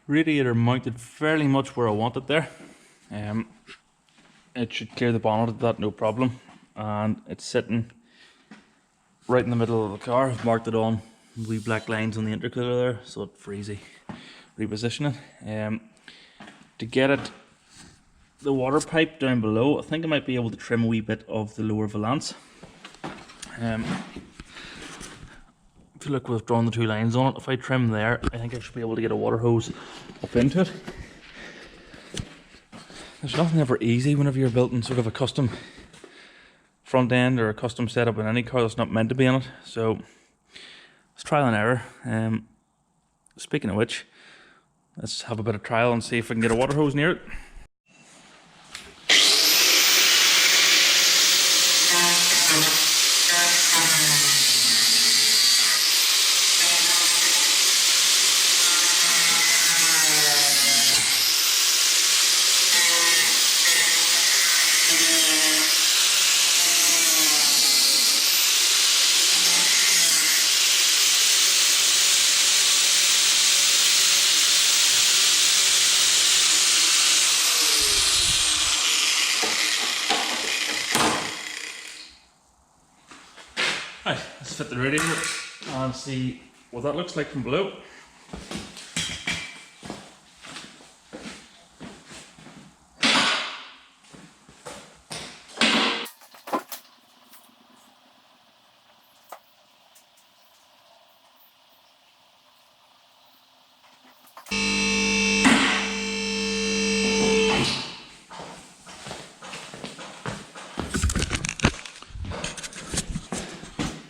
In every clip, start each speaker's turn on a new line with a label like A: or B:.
A: Radiator mounted fairly much where I want it there. It should clear the bonnet of that, no problem. And it's sitting right in the middle of the car. I've marked it on wee black lines on the intercooler there, so it's for easy repositioning. To get it, the water pipe down below, I think I might be able to trim a wee bit of the lower valance. If you look, we've drawn the two lines on it. If I trim there, I think I should be able to get a water hose up into it. There's nothing ever easy whenever you're building sort of a custom front end or a custom setup in any car that's not meant to be in it. So it's trial and error. Speaking of which, let's have a bit of trial and see if we can get a water hose near it. Right, let's fit the radiator and see what that looks like from below.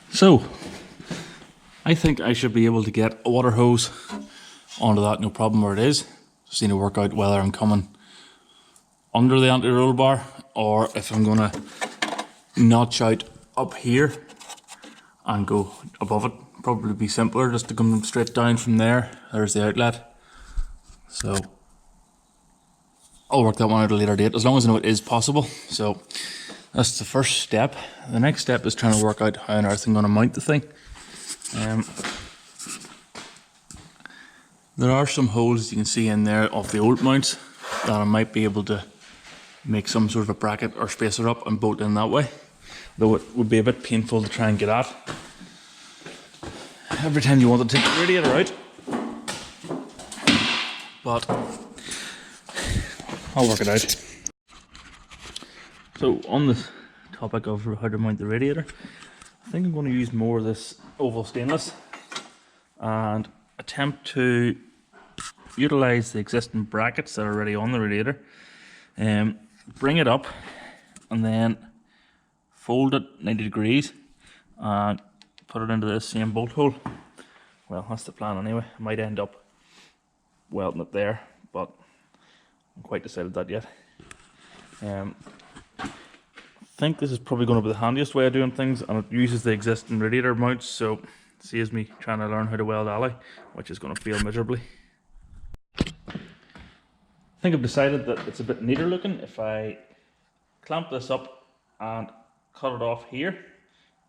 A: So, I think I should be able to get a water hose onto that, no problem where it is. Just need to work out whether I'm coming under the anti-roll bar or if I'm going to notch out up here and go above it. Probably be simpler just to come straight down from there. There's the outlet. So, I'll work that one out at a later date, as long as I know it is possible. So, that's the first step. The next step is trying to work out how on earth I'm going to mount the thing. There are some holes you can see in there of the old mounts that I might be able to make some sort of a bracket or spacer up and bolt in that way. Though it would be a bit painful to try and get at every time you want to take the radiator out. But I'll work it out. So on the topic of how to mount the radiator, I think I'm going to use more of this oval stainless and attempt to utilise the existing brackets that are already on the radiator, bring it up and then fold it 90 degrees and put it into this same bolt hole. Well, that's the plan anyway. I might end up welding it there, but I haven't quite decided that yet. I think this is probably going to be the handiest way of doing things, and it uses the existing radiator mounts, so it saves me trying to learn how to weld alley, which is going to fail miserably. I think I've decided that it's a bit neater looking if I clamp this up and cut it off here,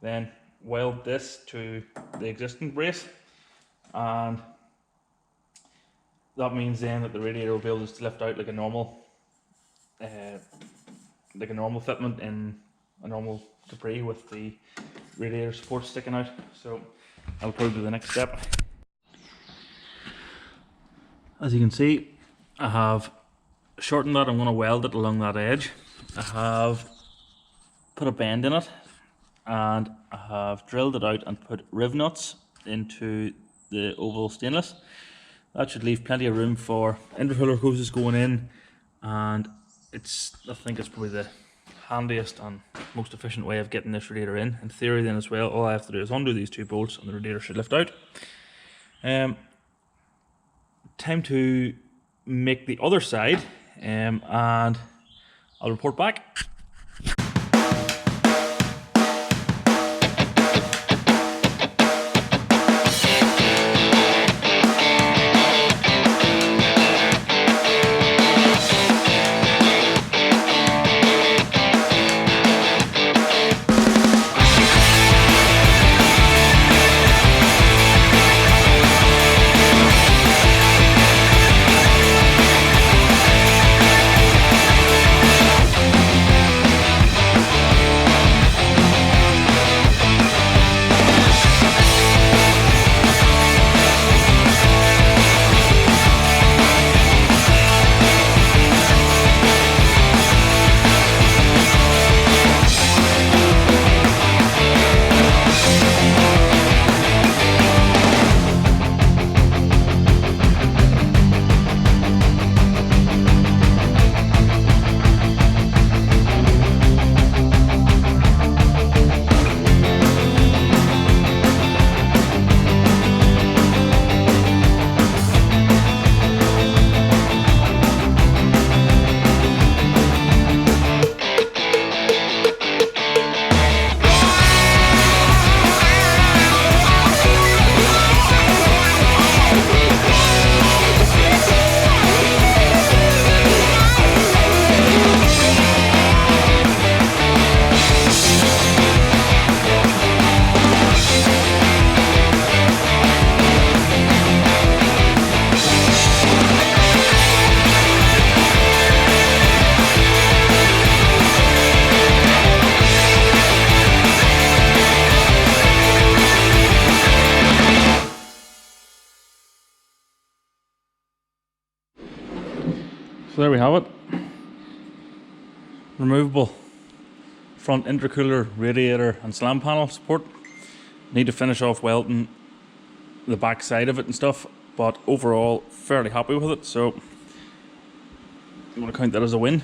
A: then weld this to the existing brace, and that means then that the radiator will be able to lift out like a normal fitment in a normal Capri with the radiator support sticking out. So that'll probably be the next step. As you can see, I have shortened that. I'm going to weld it along that edge. I have put a bend in it and I have drilled it out and put riv nuts into the oval stainless. That should leave plenty of room for intercooler hoses going in, and I think it's probably the handiest and most efficient way of getting this radiator in. In theory then as well, all I have to do is undo these two bolts and the radiator should lift out. Time to make the other side, and I'll report back. So there we have it. Removable front intercooler, radiator and slam panel support. Need to finish off welding the back side of it and stuff, but overall fairly happy with it, so I'm going to count that as a win.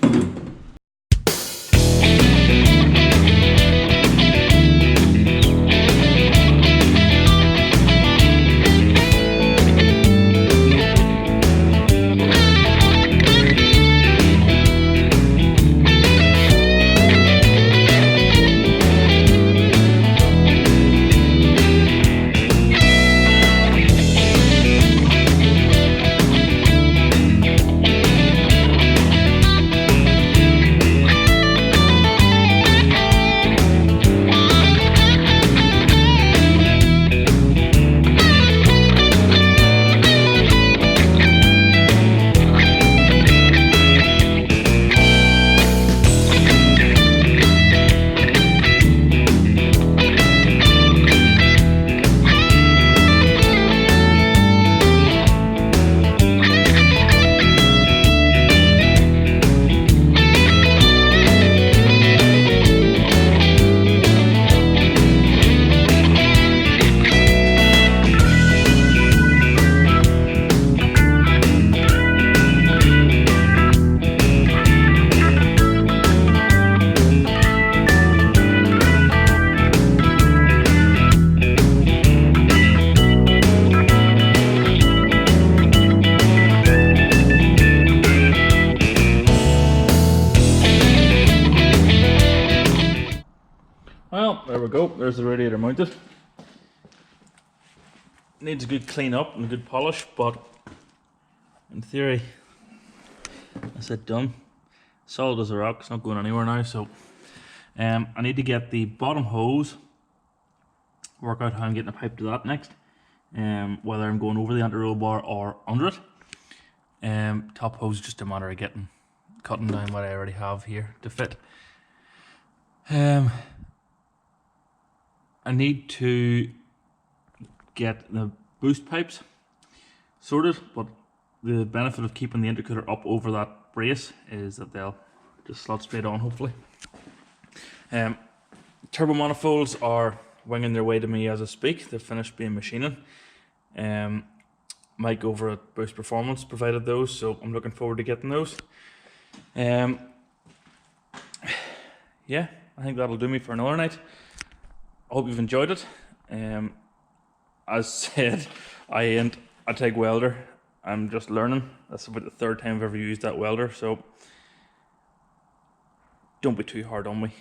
A: Well, there we go, there's the radiator mounted. Needs a good clean up and a good polish, but in theory, that's it done. Solid as a rock, it's not going anywhere now, so I need to get the bottom hose, work out how I'm getting a pipe to that next, whether I'm going over the anti-roll bar or under it. Top hose is just a matter of cutting down what I already have here to fit. I need to get the boost pipes sorted, but the benefit of keeping the intercooler up over that brace is that they'll just slot straight on, hopefully. Turbo manifolds are winging their way to me as I speak. They've finished being machining. Mike over at Boost Performance provided those, so I'm looking forward to getting those. Yeah, I think that'll do me for another night. I hope you've enjoyed it. As said, I ain't a TIG welder. I'm just learning. That's about the third time I've ever used that welder, so don't be too hard on me.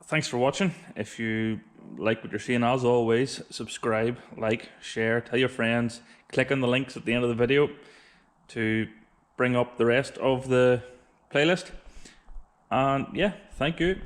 A: Thanks for watching. If you like what you're seeing, as always, subscribe, like, share, tell your friends, click on the links at the end of the video to bring up the rest of the playlist. And yeah, thank you.